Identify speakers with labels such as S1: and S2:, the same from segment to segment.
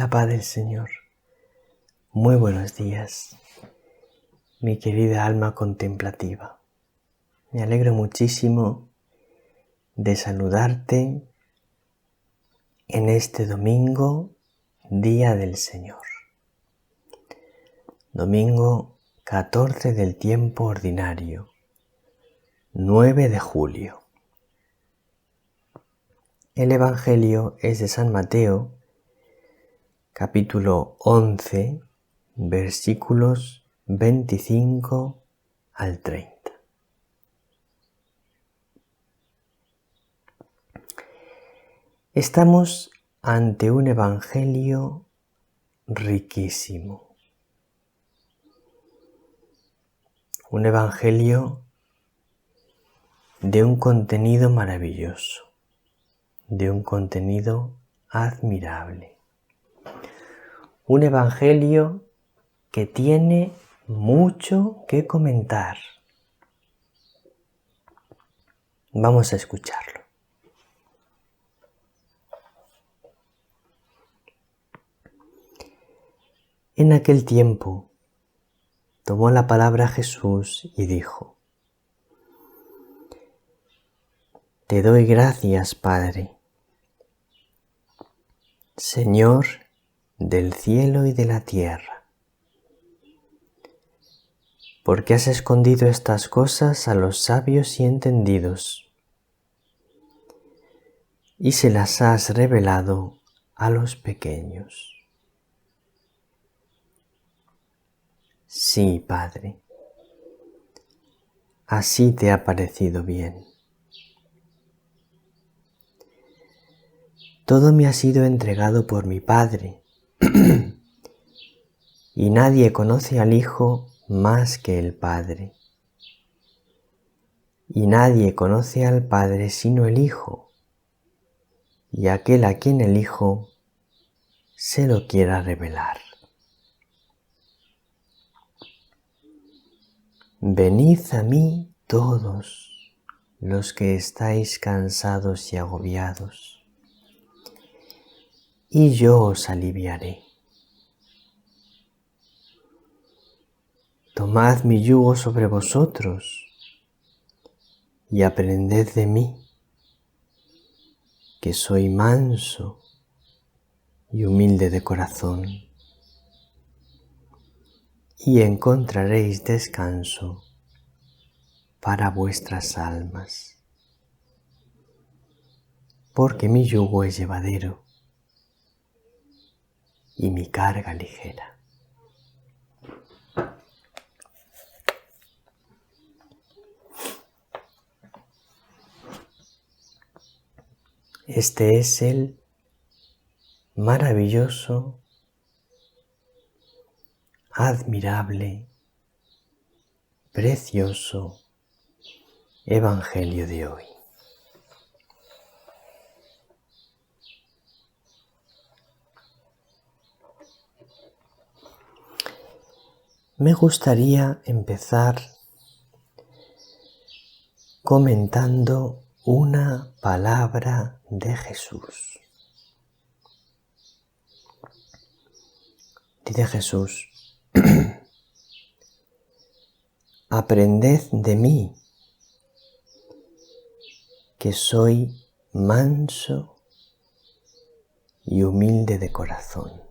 S1: La paz del Señor. Muy buenos días, mi querida alma contemplativa. Me alegro muchísimo de saludarte en este domingo, Día del Señor. Domingo 14 del tiempo ordinario, 9 de julio. El Evangelio es de San Mateo, capítulo 11, versículos 25 al 30. Estamos ante un Evangelio riquísimo. Un Evangelio de un contenido maravilloso, de un contenido admirable. Un Evangelio que tiene mucho que comentar. Vamos a escucharlo. En aquel tiempo tomó la palabra Jesús y dijo: Te doy gracias, Padre, Señor del cielo y de la tierra, porque has escondido estas cosas a los sabios y entendidos y se las has revelado a los pequeños. Sí, Padre, así te ha parecido bien. Todo me ha sido entregado por mi Padre, y nadie conoce al Hijo más que el Padre. Y nadie conoce al Padre sino el Hijo, y aquel a quien el Hijo se lo quiera revelar. Venid a mí todos los que estáis cansados y agobiados, y yo os aliviaré. Tomad mi yugo sobre vosotros y aprended de mí, que soy manso y humilde de corazón, y encontraréis descanso para vuestras almas, porque mi yugo es llevadero y mi carga ligera. Este es el maravilloso, admirable, precioso Evangelio de hoy. Me gustaría empezar comentando una palabra de Jesús. Dice Jesús: Aprended de mí, que soy manso y humilde de corazón.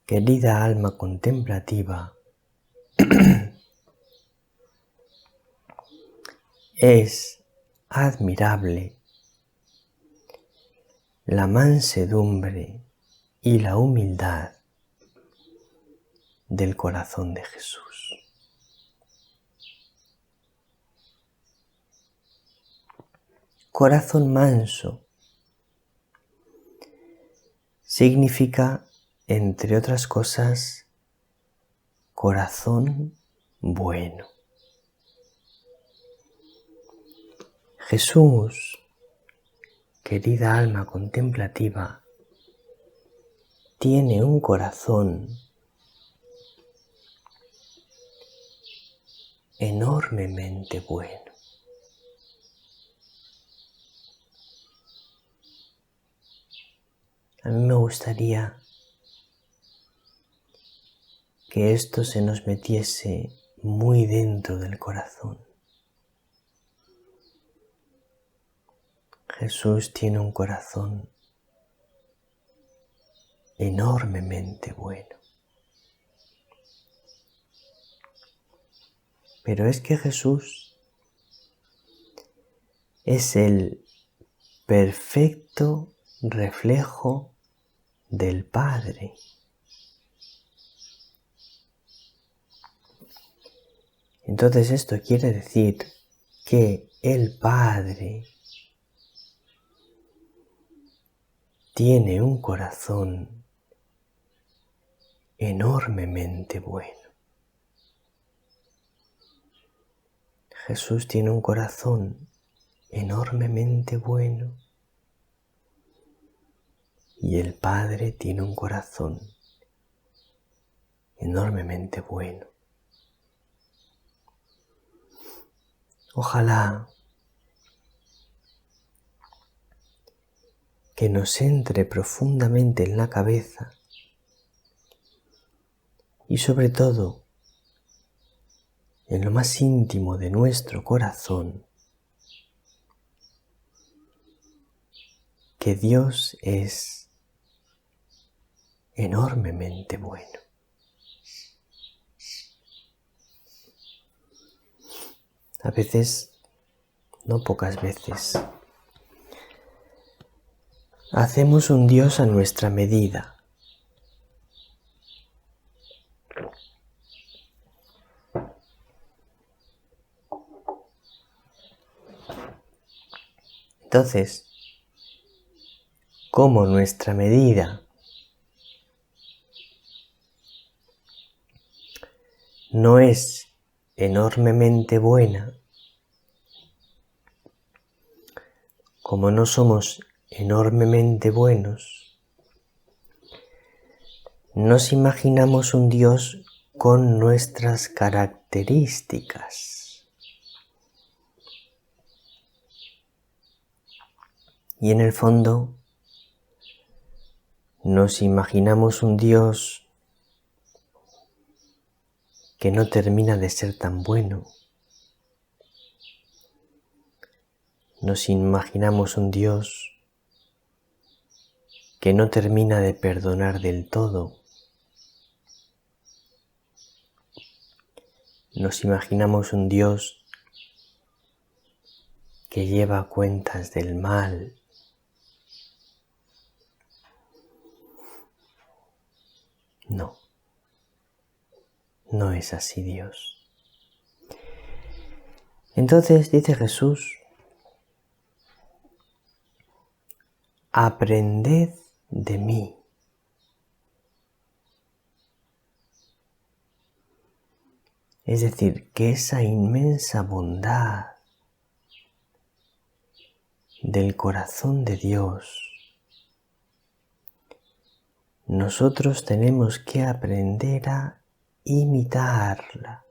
S1: Querida alma contemplativa, es admirable la mansedumbre y la humildad del corazón de Jesús. Corazón manso significa, entre otras cosas, corazón bueno. Jesús, querida alma contemplativa, tiene un corazón enormemente bueno. A mí me gustaría que esto se nos metiese muy dentro del corazón. Jesús tiene un corazón enormemente bueno. Pero es que Jesús es el perfecto reflejo del Padre. Entonces esto quiere decir que el Padre tiene un corazón enormemente bueno. Jesús tiene un corazón enormemente bueno y el Padre tiene un corazón enormemente bueno. Ojalá que nos entre profundamente en la cabeza y sobre todo en lo más íntimo de nuestro corazón que Dios es enormemente bueno. A veces, no pocas veces, hacemos un Dios a nuestra medida. Entonces, como nuestra medida no es enormemente buena, como no somos enormemente buenos, nos imaginamos un Dios con nuestras características. Y en el fondo, nos imaginamos un Dios que no termina de ser tan bueno. Nos imaginamos un Dios que no termina de perdonar del todo. Nos imaginamos un Dios que lleva cuentas del mal. No, no es así Dios. Entonces dice Jesús, aprended de mí. Es decir, que esa inmensa bondad del corazón de Dios, nosotros tenemos que aprender a imitarla.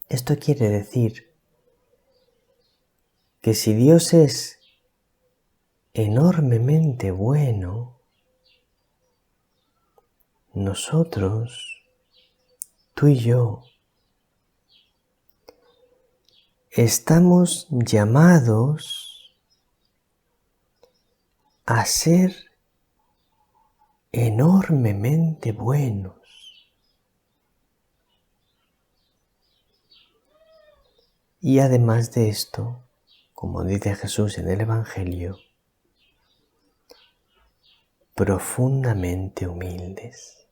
S1: Esto quiere decir que si Dios es enormemente bueno, nosotros, tú y yo, estamos llamados a ser enormemente buenos. Y además de esto, como dice Jesús en el Evangelio, profundamente humildes.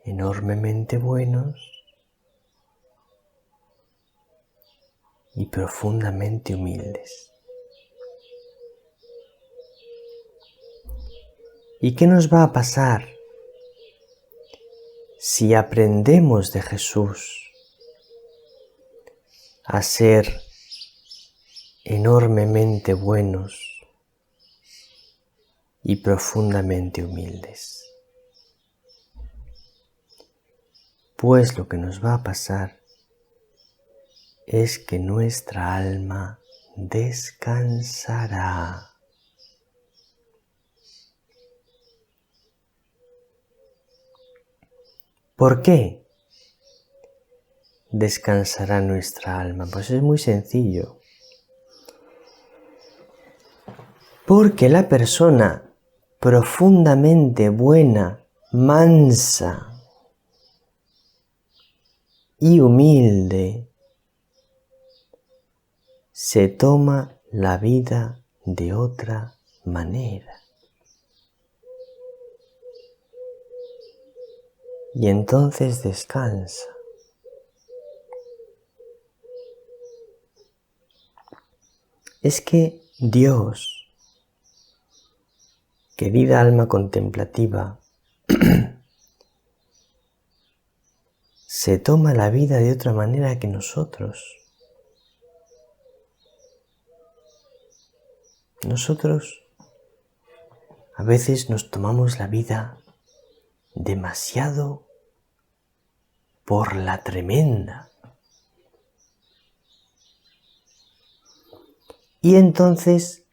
S1: Enormemente buenos y profundamente humildes. ¿Y qué nos va a pasar si aprendemos de Jesús a ser enormemente buenos y profundamente humildes? Pues lo que nos va a pasar es que nuestra alma descansará. ¿Por qué descansará nuestra alma? Pues es muy sencillo. Porque la persona profundamente buena, mansa y humilde se toma la vida de otra manera. Y entonces descansa. Es que Dios, querida alma contemplativa, se toma la vida de otra manera que nosotros. Nosotros a veces nos tomamos la vida demasiado por la tremenda. Y entonces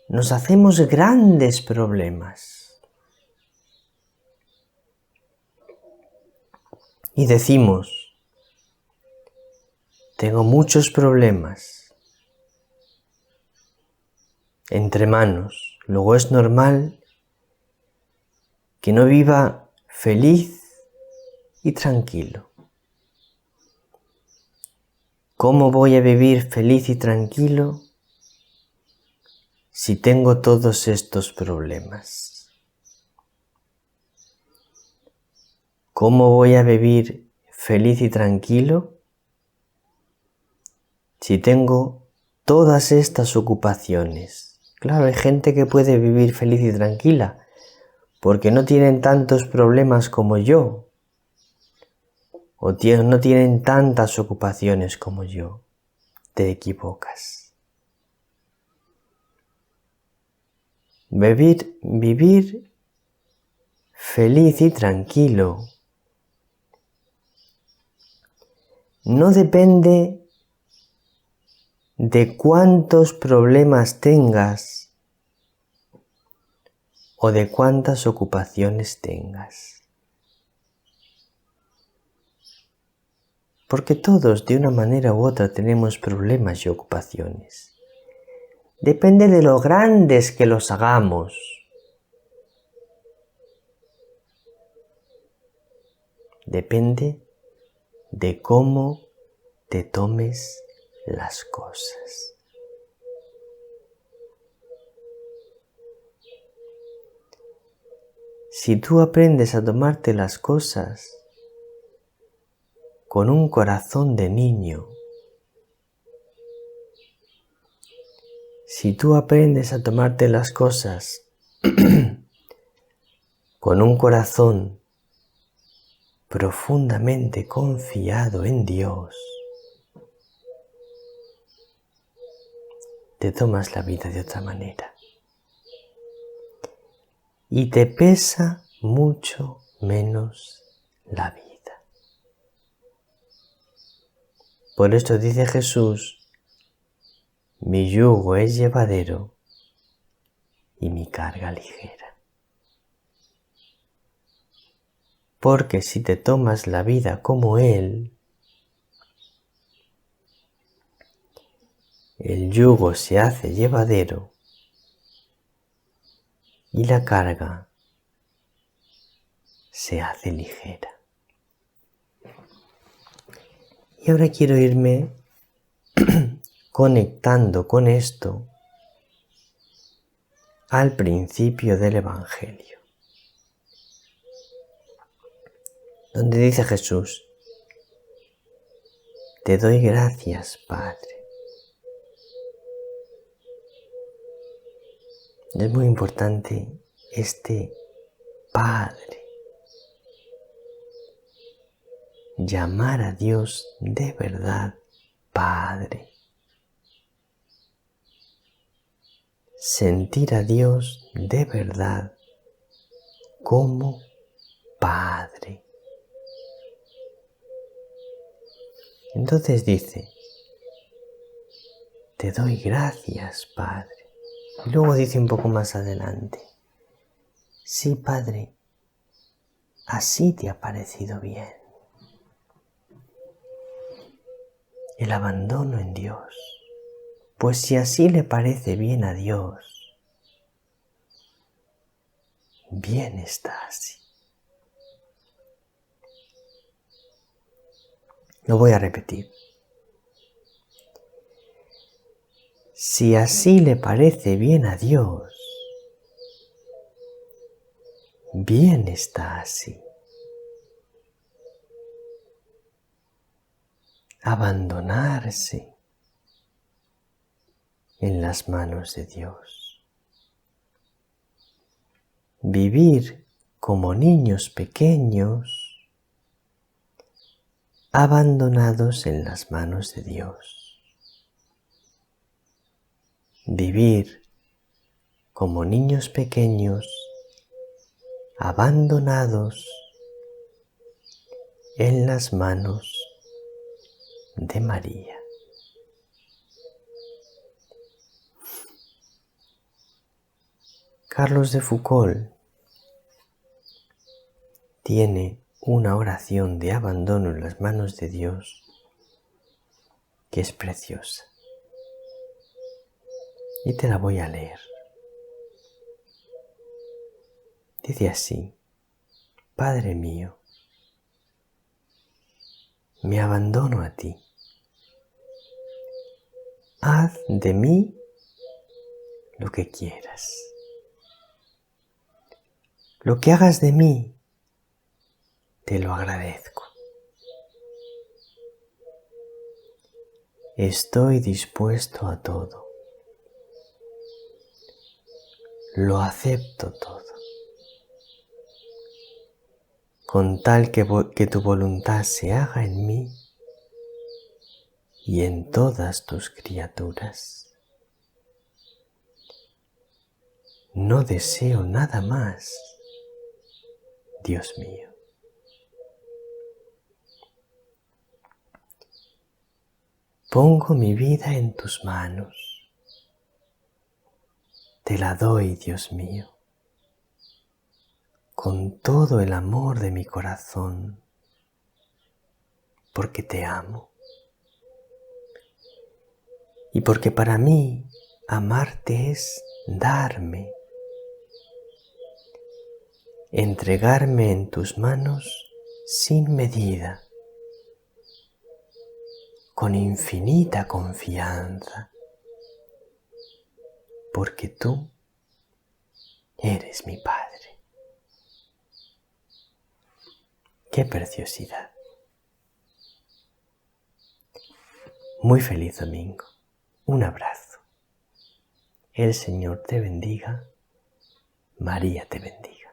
S1: nos hacemos grandes problemas. Y decimos, tengo muchos problemas entre manos. Luego es normal que no viva feliz y tranquilo. ¿Cómo voy a vivir feliz y tranquilo si tengo todos estos problemas? ¿Cómo voy a vivir feliz y tranquilo si tengo todas estas ocupaciones? Claro, hay gente que puede vivir feliz y tranquila porque no tienen tantos problemas como yo o no tienen tantas ocupaciones como yo. Te equivocas. Vivir feliz y tranquilo no depende de cuántos problemas tengas o de cuántas ocupaciones tengas. Porque todos de una manera u otra tenemos problemas y ocupaciones. Depende de lo grandes que los hagamos. Depende de cómo te tomes las cosas. Si tú aprendes a tomarte las cosas con un corazón de niño, si tú aprendes a tomarte las cosas con un corazón profundamente confiado en Dios, te tomas la vida de otra manera. Y te pesa mucho menos la vida. Por esto dice Jesús, mi yugo es llevadero y mi carga ligera. Porque si te tomas la vida como Él, el yugo se hace llevadero y la carga se hace ligera. Y ahora quiero irme conectando con esto al principio del Evangelio, donde dice Jesús, te doy gracias, Padre. Es muy importante este Padre. Llamar a Dios de verdad Padre. Sentir a Dios de verdad como Padre. Entonces dice, Te doy gracias, Padre. Y luego dice un poco más adelante, sí, Padre, así te ha parecido bien. El abandono en Dios. Pues si así le parece bien a Dios, bien está así. Lo voy a repetir. Si así le parece bien a Dios, bien está así. Abandonarse en las manos de Dios. Vivir como niños pequeños, abandonados en las manos de Dios. Vivir como niños pequeños, abandonados en las manos de María. Carlos de Foucauld tiene una oración de abandono en las manos de Dios que es preciosa. Y te la voy a leer. Dice así: Padre mío, me abandono a ti. Haz de mí lo que quieras. Lo que hagas de mí, te lo agradezco. Estoy dispuesto a todo. Lo acepto todo. Con tal que tu voluntad se haga en mí y en todas tus criaturas. No deseo nada más, Dios mío. Pongo mi vida en tus manos. Te la doy, Dios mío, con todo el amor de mi corazón, porque te amo. Y porque para mí amarte es darme, entregarme en tus manos sin medida, con infinita confianza, porque tú eres mi Padre. ¡Qué preciosidad! Muy feliz domingo. Un abrazo. El Señor te bendiga. María te bendiga.